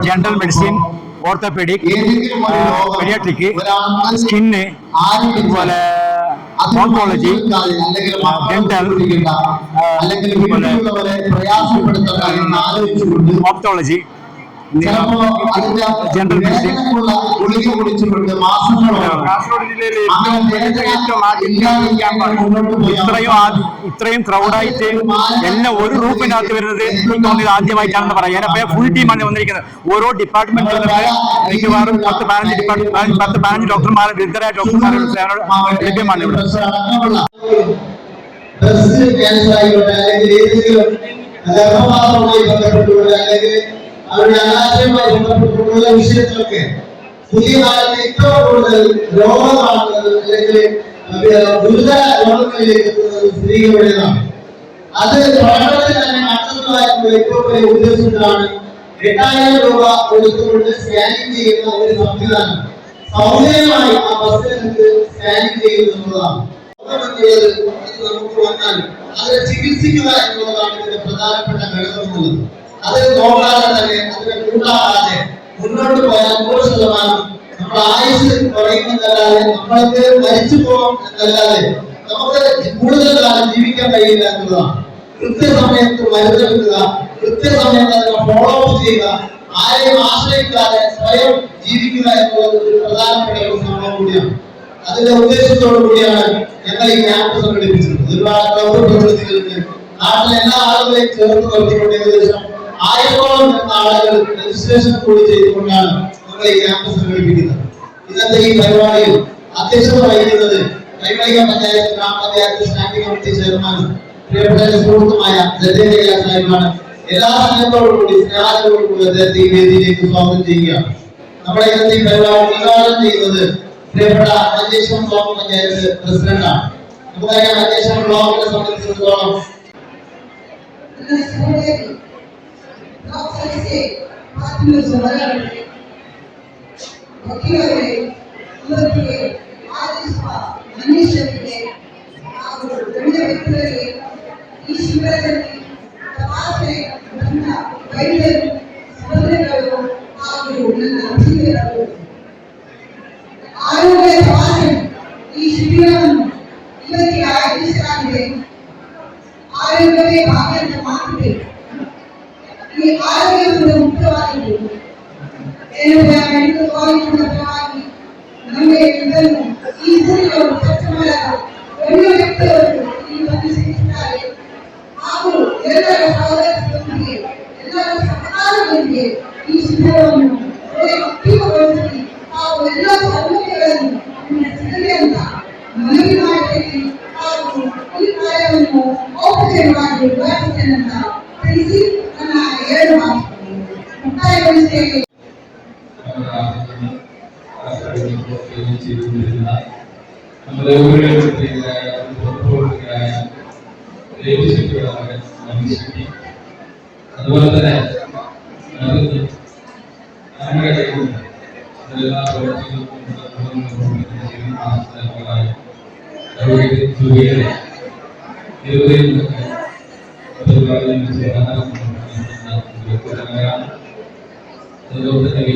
General medicine, orthopaedic, paediatric, skin, അതുപോലെ oncology, dental, ഓപ്റ്റോളജി, general medicine. ഇത്രയും ക്രൗഡായിട്ട് എല്ലാം ഒരു റൂമിനകത്ത് വരുന്നത് എനിക്ക് തോന്നിയത് ആദ്യമായിട്ടാണെന്ന് പറയാം. അപ്പൊ ഫുൾ ടീമാണ് വന്നിരിക്കുന്നത്. ഓരോ ഡിപ്പാർട്ട്മെന്റിൽ നിന്ന് മിക്കവാറും 10-15 ഡോക്ടർമാർ, വൃദ്ധരായ ഡോക്ടർമാർ ലഭ്യമാണ് ഇവിടെ. അവരുടെ അനാശയവുമായി ബന്ധപ്പെട്ടുള്ള വിഷയത്തിലൊക്കെ പുതിയ കാലത്ത് ഏറ്റവും കൂടുതൽ രോഗമാകുന്നത് അല്ലെങ്കിൽ ഗുരുതര രോഗങ്ങളിലേക്ക് എത്തുന്നത് സ്ത്രീകളുടേതാണ്. അത് പ്രകടനത്തിൽ തന്നെ നടത്തുന്നതായിട്ടുള്ള ഏറ്റവും വലിയ ഉദ്ദേശത്തിലാണ് 8000 രൂപ കൊടുത്തുകൊണ്ട് സ്കാനിങ് ചെയ്യുന്ന ഒരു സംവിധാനം സൗജന്യമായി ആ ബസ്സിൽ നിന്ന് സ്കാനിങ് ചെയ്യുന്നതാണ്. നമുക്ക് വന്നാൽ അതിനെ ചികിത്സിക്കുക എന്നുള്ളതാണ് ഇതിന്റെ പ്രധാനപ്പെട്ട ഘടകം എന്നുള്ളത്. അത് നോക്കാതെ തന്നെ അതിനെ കൂട്ടാകാതെ മുന്നോട്ട് പോയാൽ 100% നമ്മുടെ ആയുസ് കുറയുന്നതല്ലാതെ നമ്മൾക്ക് മരിച്ചു പോകും എന്നല്ലാതെ നമുക്ക് കൂടുതൽ കാലം ജീവിക്കാൻ കഴിയില്ല എന്നുള്ളതാണ്. കൃത്യസമയത്ത് മരുന്നെടുക്കുക, കൃത്യസമയത്ത് അതിനെ ഫോളോ അപ്പ് ചെയ്യുക, ആരെയും ആശ്രയിക്കാതെ സ്വയം ജീവിക്കുക എന്നുള്ളത് ഒരു പ്രധാനപ്പെട്ട ഒരു സംഭവം കൂടിയാണ്. അതിന്റെ ഉദ്ദേശത്തോടു കൂടിയാണ് ഞങ്ങൾ ഈ ക്യാമ്പ് സംഘടിപ്പിച്ചത്. ഒരുപാട് പ്രവൃത്തികളുണ്ട്. നാട്ടിലെ എല്ലാ ആളുകളെയും ചേർത്ത് നിർത്തിക്കൊണ്ട് ഏകദേശം 1000ഓളം ആളുകൾ രജിസ്ട്രേഷൻ കൂടി ചെയ്തുകൊണ്ടാണ് നമ്മൾ ഈ ക്യാമ്പ് സംഘടിപ്പിക്കുന്നത്. ഇന്നത്തെ ഈ പരിപാടിയിൽ അധ്യക്ഷത വഹിക്കുന്നത് കൈമളിക പഞ്ചായത്ത് ഗ്രാമപഞ്ചായത്ത് സ്റ്റാൻഡിംഗ് കമ്മിറ്റി ചെയർമാനും പ്രിയപ്പെട്ട സുഹൃത്തുമായ ജഡേജ സാഹിബാണ്. എല്ലാ സ്നേഹത്തോടും കൂടി സ്നേഹത്തോടും കൂടി അദ്ദേഹത്തെ ഈ വേദിയിലേക്ക് സ്വാഗതം ചെയ്യുകയാണ്. നമ്മുടെ ഇന്നത്തെ ഈ പരിപാടി ഉദ്ഘാടനം ചെയ്യുന്നത് പ്രിയപ്പെട്ട മഞ്ചേശ്വരം ബ്ലോക്ക് പഞ്ചായത്ത് പ്രസിഡന്റാണ്. നമുക്കറിയാം മഞ്ചേശ്വരം ബ്ലോക്കിനെ സംബന്ധിച്ചിടത്തോളം ಆರೋಗ್ಯವೇ ಭಾಗ್ಯ ಅಂತ ಮಾತಿದೆ. ಈ ಆರೋಗ್ಯದ ಮುಖ್ಯವಾಗಿದೆ. ಮೆಡಿಕಲ್ ಕಾಲೇಜಿನ ಪರವಾಗಿ ನಮಗೆ ಇದನ್ನು ಈ ಊರಿನವರು ಸ್ವಚ್ಛ ಮಾಡಲು ಒಳ್ಳೆಯ ವ್ಯಕ್ತಿಯವರು ಇಲ್ಲಿ ಬಂದು ಸಿಗುತ್ತಾರೆ. ಹಾಗೂ ಎಲ್ಲರ ಸಹೋದರರಿಗೆ ಎಲ್ಲರ ಸಹಕಾರದೊಂದಿಗೆ ಈ ಶಿಬಿರವನ್ನು ಅತ್ಯುತ್ತಮಗೊಳಿಸಿ ಹಾಗೂ ಎಲ್ಲ ಸೌಲಭ್ಯಗಳನ್ನು ಸಿಗಲಿ ಅಂತ ಮನವಿ ಮಾಡುತ್ತೇನೆ. ಹಾಗೂ ಈ ಕಾರ್ಯವನ್ನು ಔಪಚಾರಿಕವಾಗಿ ಉದ್ಘಾಟಿಸುತ್ತೇನೆ ಅಂತ ತಿಳಿಸಿ ನನ್ನ 2 ಮಾತುಗಳನ್ನು ಮುಕ್ತಾಯಗೊಳಿಸುತ್ತೇನೆ. നമ്മുടെ ഊരുകളിലായ അതുപോലെ തന്നെ നമ്മുടെ എല്ലാ പ്രവർത്തികൾക്കും അതുപോലെ തന്നെ